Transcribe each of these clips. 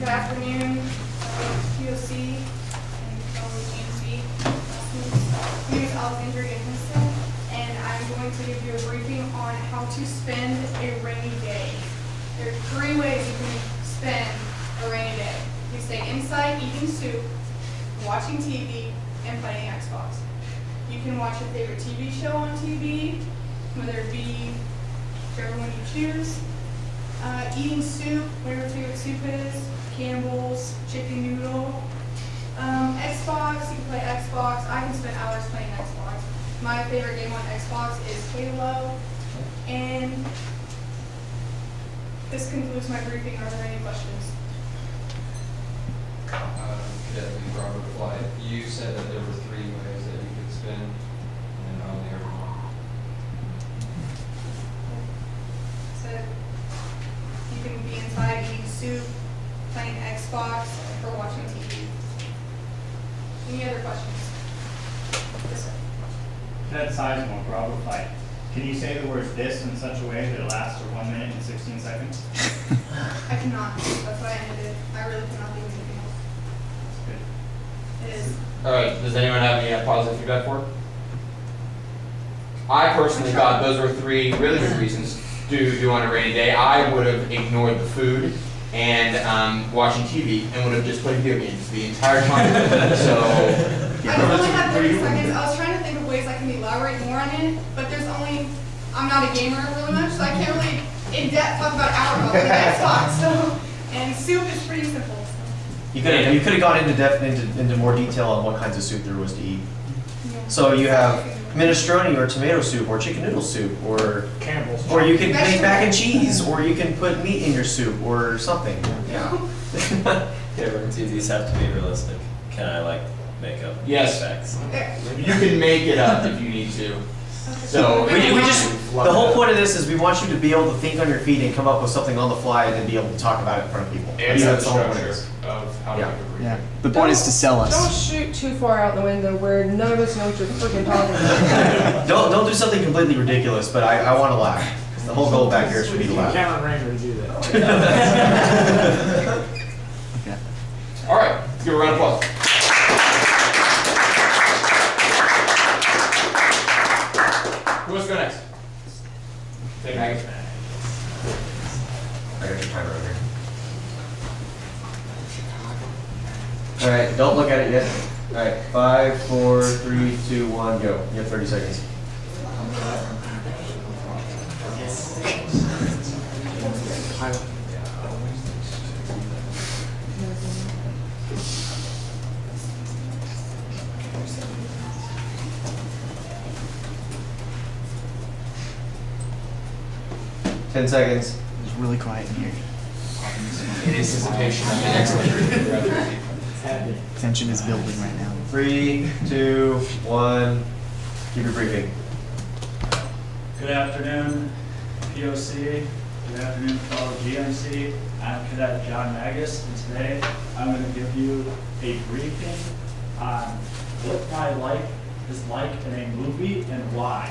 afternoon, POC and GNC. My name is Alexandra Anderson, and I'm going to give you a briefing on how to spend a rainy day. There are 3 ways you can spend a rainy day. You can stay inside eating soup, watching TV, and playing Xbox. You can watch your favorite TV show on TV, whether it be whichever one you choose. Eating soup, whatever your favorite soup is, Campbell's, chicken noodle. Xbox, you can play Xbox. I can spend hours playing Xbox. My favorite game on Xbox is Halo. And this concludes my briefing. Are there any questions? Cadet Lead Robert Fly, you said that there were 3 ways that you could spend, and I only heard 1. So you can be inside eating soup, playing Xbox, or watching TV. Any other questions? Yes, sir. Cadet Sizemore, Robert Fly. Can you say the word this in such a way that it lasts for 1 minute and 16 seconds? I cannot. That's why I ended it. I really cannot think of anything else. That's good. It is. All right, does anyone have any positive feedback for it? I personally thought those were 3 really good reasons to do on a rainy day. I would have ignored the food and watching TV and would have just played video games the entire time. So I only have 30 seconds. I was trying to think of ways I can elaborate more on it, but there's only, I'm not a gamer really much, so I can't really in depth talk about hour about the Xbox. So, and soup is pretty simple. So. You could have gone into depth into more detail on what kinds of soup there was to eat. Yeah. So you have minestrone or tomato soup or chicken noodle soup or Campbell's. or you can make mac and cheese or you can put meat in your soup or something. Yeah. Yeah, but do these have to be realistic? Can I make up Yes. facts? you can make it up if you need to. So We just the whole point of this is we want you to be able to think on your feet and come up with something on the fly and then be able to talk about it in front of people. and That's the the whole point structure of this. of how to Yeah. make a briefing. Yeah. The point is to sell Don't us. shoot too far out the window where none of us know what you're freaking talking about. Don't do something completely ridiculous, but I want to laugh. The whole goal back here is for me to laugh. Count on Ranger to do that. Okay. All right, let's give a round of applause. Who wants to go next? Take Maggie. I got your timer over here. All right, don't look at it yet. All right, 5, 4, 3, 2, 1, go. You have 30 seconds. Ten seconds. It's really quiet in here. In anticipation of the next one. Tension is building right now. 3, 2, 1. Keep your briefing. Good afternoon, POC. Good afternoon, fellow GMC. I'm Cadet John Magus, and today I'm going to give you a briefing on what my life is like in a movie and why.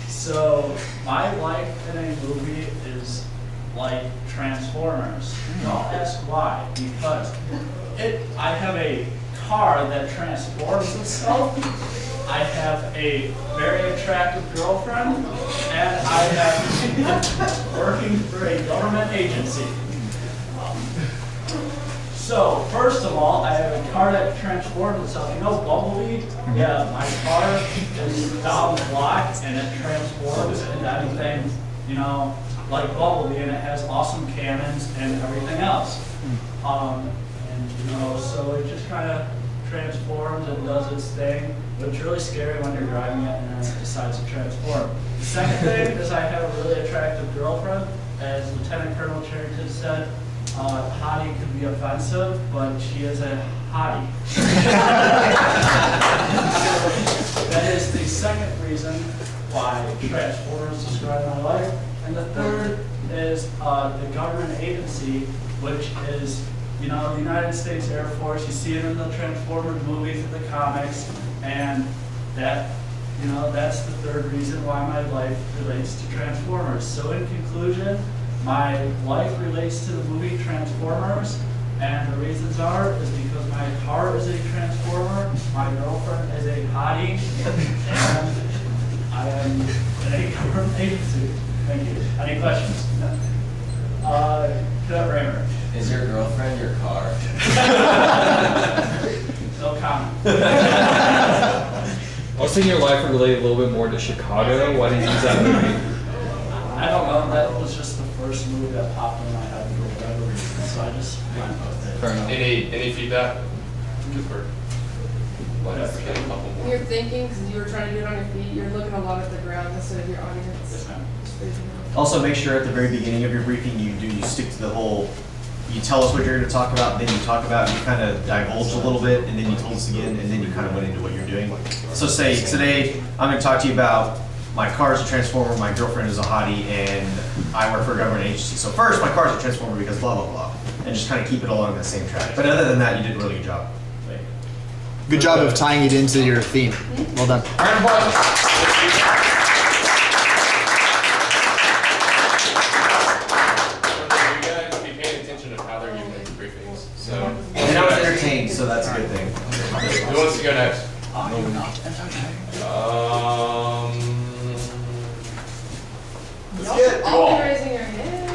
So, my life in a movie is like Transformers. And I'll ask why. Because I have a car that transforms itself. I have a very attractive girlfriend, and I have working for a government agency. So, first of all, I have a car that transforms itself. You know Bumblebee? Yeah, my car is down the block, and it transforms into anything, like Bumblebee, and it has awesome cannons and everything else. So it just kind of transforms and does its thing, but it's really scary when you're driving it and then it decides to transform. The second thing is I have a really attractive girlfriend. As Lieutenant Colonel Charrington said, hottie could be offensive, but she is a hottie. That is the second reason why Transformers describe my life. And the third is the government agency, which is the United States Air Force. You see it in the Transformers movies and the comics, and that's the third reason why my life relates to Transformers. So in conclusion, my life relates to the movie Transformers, And the reasons is because my car is a transformer, my girlfriend is a hottie, and I am in a government agency. Thank you. Any questions? Cadet Raymer. Is your girlfriend your car? No comment. I was thinking your life would relate a little bit more to Chicago. Why didn't you use that movie? I don't know, that was just the first movie that popped in my head for whatever reason, so I just went with it. Fair enough. Any feedback? Or let's get a couple When more. you're thinking, because you were trying to do it on your feet, you're looking a lot at the ground instead of your audience. Yes, ma'am. It's crazy. Also, make sure at the very beginning of your briefing, you stick to the whole, you tell us what you're gonna talk about, then you talk about, you kind of divulge a little bit, and then you told us again, and then you kind of went into what you're doing. So say, today, I'm gonna talk to you about my car is a transformer, my girlfriend is a hottie, and I work for a government agency. So first, my car is a transformer because blah, blah, blah. And just kind of keep it all on the same track. But other than that, you did a really good job. Good job of tying it into your theme. Well done. Round of applause. You gotta be paying attention to how they're giving these briefings. So, And I was entertained, so that's a good thing. who wants to go next? I'm not. That's okay. Y'all should all be raising your hand.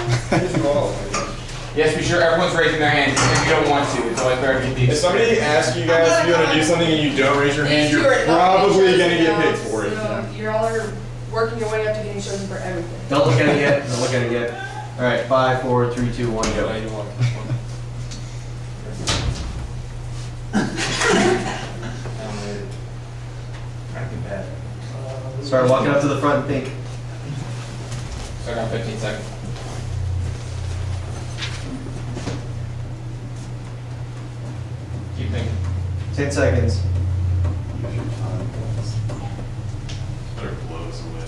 Yes, be sure everyone's raising their hands. If you don't want to, it's always better to get these. If somebody asks you guys if you want to do something and you don't raise your hand, These you're two are not probably being going to get chosen picked now, for it. So you all are working your way up to getting chosen for everything. Don't look at it yet, don't look at it yet. All right, 5, 4, 3, 2, 1, go. Start walking up to the front and think. Start on 15 seconds. Keep thinking. 10 seconds. Better blows away.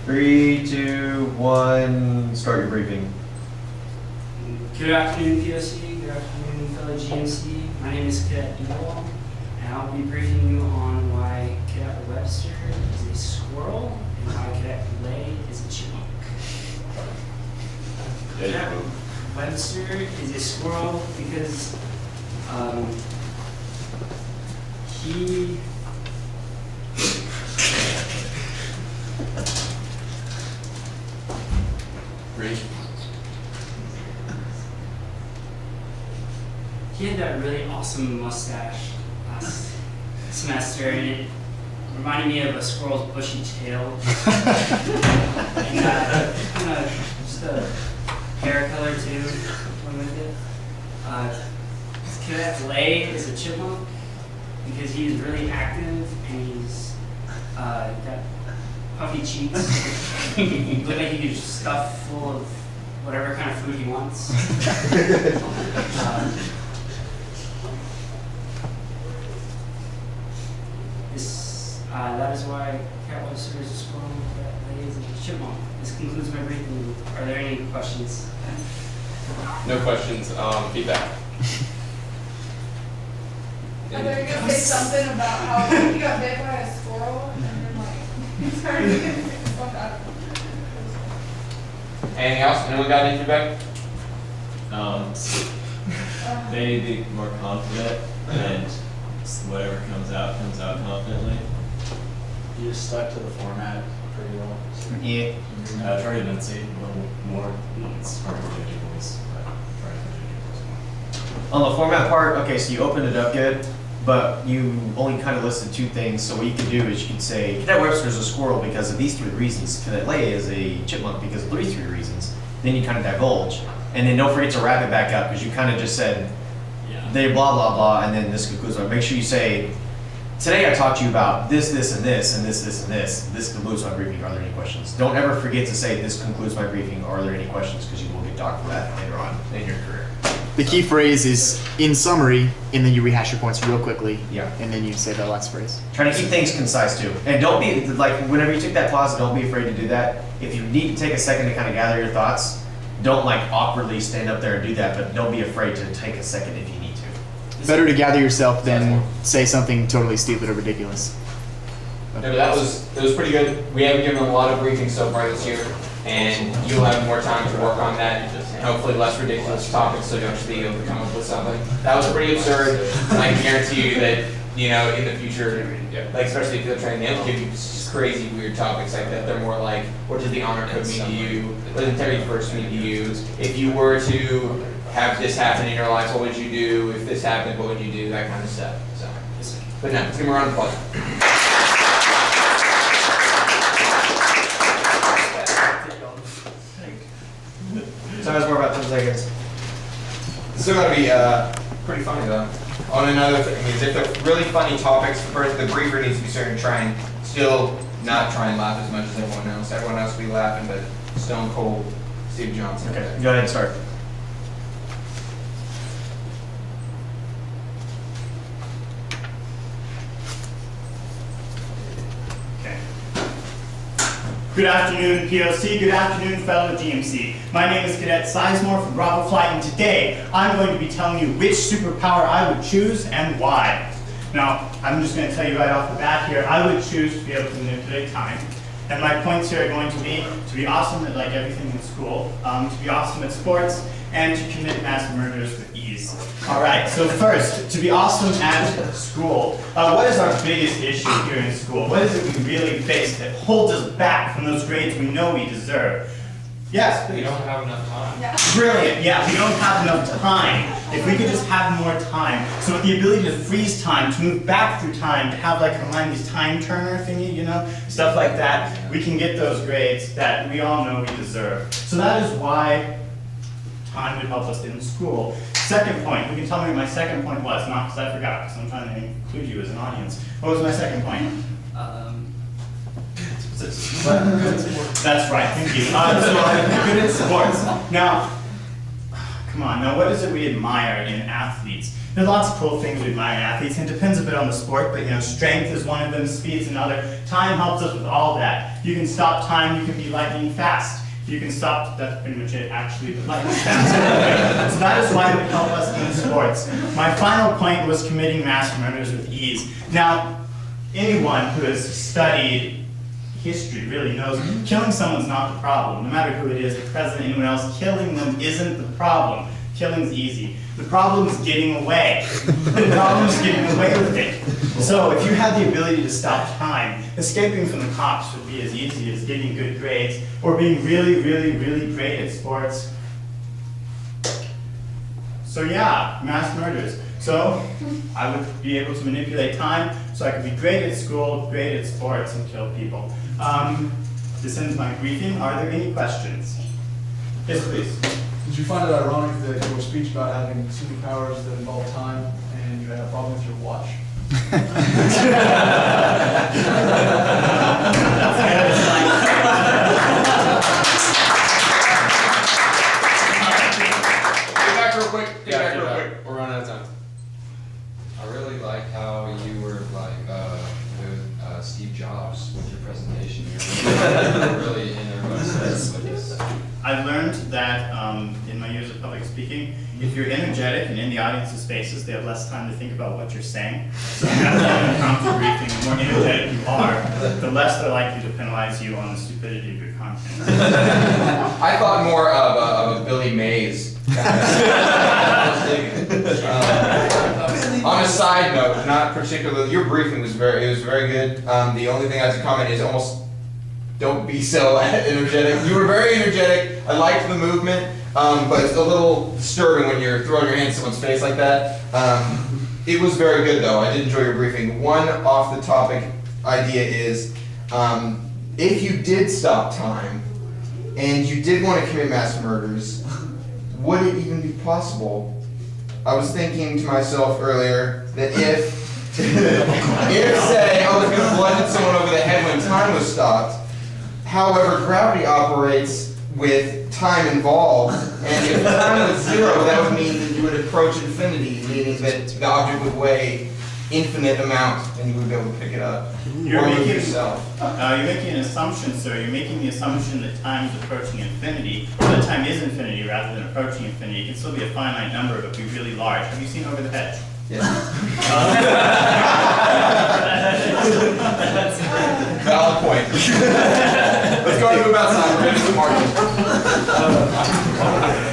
3, 2, 1, start your briefing. Good afternoon, POC. Good afternoon, fellow GMC. My name is Cadet Eagle, and I'll be briefing you on why Cadet Webster is a squirrel and why Cadet Lay is a chipmunk. Cadet Webster is a squirrel because he had that really awesome mustache last semester, and it reminded me of a squirrel's bushy tail. And kind of just a hair color too, went with it. Cadet Lay is a chipmunk because he's really active and he's got puffy cheeks. He look like he could just stuff full of whatever kind of food he wants. That is why Cat Webster is a squirrel that lays a chipmunk. This concludes my briefing. Are there any questions? No questions. Feedback. I thought you were gonna say something about how you got bit by a squirrel and then like started to get the fuck out of it. Anything else? Anyone got any feedback? They need to be more confident, and whatever comes out confidently. You just stuck to the format pretty well. Yeah. Try to enunciate a little more. It's hard to judge your voice, but try to judge your voice more. On the format part, okay, so you opened it up good, but you only kind of listed 2 things. So what you could do is you could say, Cadet Webster is a squirrel because of these 3 reasons. Cadet Lay is a chipmunk because of these 3 reasons. Then you kind of divulge. And then don't forget to wrap it back up because you kind of just said, they blah, blah, blah, and then this concludes. Make sure you say, today I talked to you about this, this, and this, and this, this, and this. This concludes my briefing. Are there any questions? Don't ever forget to say, this concludes my briefing. Are there any questions? Because you will get docked for that later on in your career. The key phrase is in summary, and then you rehash your points real quickly. Yeah. And then you say the last phrase. Try to keep things concise too. And don't be, like, whenever you took that pause, don't be afraid to do that. If you need to take a second to kind of gather your thoughts, don't like awkwardly stand up there and do that, but don't be afraid to take a second if you need to. Better to gather yourself than say something totally stupid or ridiculous. No, but it was pretty good. We haven't given a lot of briefings so far this year. and you'll have more time to work on that, and hopefully less ridiculous topics, so you don't just be able to come up with something. That was pretty absurd, and I can guarantee you that, you know, in the future, like especially if you're training, they'll give you just crazy weird topics like that. They're more like, what does the honor code mean to you? What does integrity first mean to you? If you were to have this happen in your life, what would you do? If this happened, what would you do? That kind of stuff. So, but no, let's give them a round of applause. Tell us more about 10 seconds. It's still gotta be pretty funny though. On another thing, is if they're really funny topics, first the briefer needs to be certain to try and still not try and laugh as much as everyone else. Everyone else will be laughing, but Stone Cold Steve Johnson. Okay, go ahead and start. Okay. Good afternoon, POC. Good afternoon, fellow GMC. My name is Cadet Sizemore from Bravo Flight, and today I'm going to be telling you which superpower I would choose and why. Now, I'm just going to tell you right off the bat here, I would choose to be able to manipulate time. And my points here are going to be awesome at like everything in school, to be awesome at sports, and to commit mass murders with ease. All right, so first, to be awesome at school. What is our biggest issue here in school? What is it we really face that holds us back from those grades we know we deserve? Yes, please. We don't have enough time. Brilliant, yeah, we don't have enough time. If we could just have more time, so with the ability to freeze time, to move back through time, to have like Hermione's time turner thingy, you know, stuff like that, we can get those grades that we all know we deserve. So that is why time would help us in school. Second point, who can tell me what my second point was? Not because I forgot, because I'm trying to include you as an audience. What was my second point? That's right, thank you. So I'm good at sports. Now, come on, now what is it we admire in athletes? There's lots of cool things we admire in athletes, and it depends a bit on the sport, but you know, strength is one of them, speed's another. Time helps us with all that. You can stop time, you can be lightning fast. You can stop, that's pretty much it actually, but lightning fast. So that is why it would help us in sports. My final point was committing mass murders with ease. Now, anyone who has studied history really knows killing someone's not the problem. No matter who it is, the president, anyone else, killing them isn't the problem. Killing's easy. The problem is getting away. The problem is getting away with it. So if you had the ability to stop time, escaping from the cops would be as easy as getting good grades or being really, really, really great at sports. So yeah, mass murders. So I would be able to manipulate time so I could be great at school, great at sports, and kill people. This ends my briefing. Are there any questions? Yes, please. Did you find it ironic that your speech about having superpowers that involve time and you had a problem with your watch? Get back real quick. We're running out of time. I really like how you were like with Steve Jobs with your presentation. You were really in everybody's face with this. I've learned that in my years of public speaking, if you're energetic and in the audience's faces, they have less time to think about what you're saying. So after an impromptu briefing, the more energetic you are, the less they're likely to penalize you on the stupidity of your content. I thought more of a Billy Mays. On a side note, not particularly, your briefing was very good. The only thing I have to comment is almost don't be so energetic. You were very energetic. I liked the movement, but it's a little disturbing when you're throwing your hand in someone's face like that. It was very good though. I did enjoy your briefing. One off the topic idea is, if you did stop time and you did want to commit mass murders, would it even be possible? I was thinking to myself earlier that if say I was going to bludgeon someone over the head when time was stopped, however, gravity operates with time involved, and if time was zero, that would mean that you would approach infinity, meaning that the object would weigh infinite amount, and you would be able to pick it up. You're or move making, yourself. You're making an assumption, sir. You're making the assumption that time is approaching infinity, or that time is infinity rather than approaching infinity. It can still be a finite number, but be really large. Have you seen Over the Hedge? Yes. Valid point. Let's go Everybody move outside. We're gonna do some marching.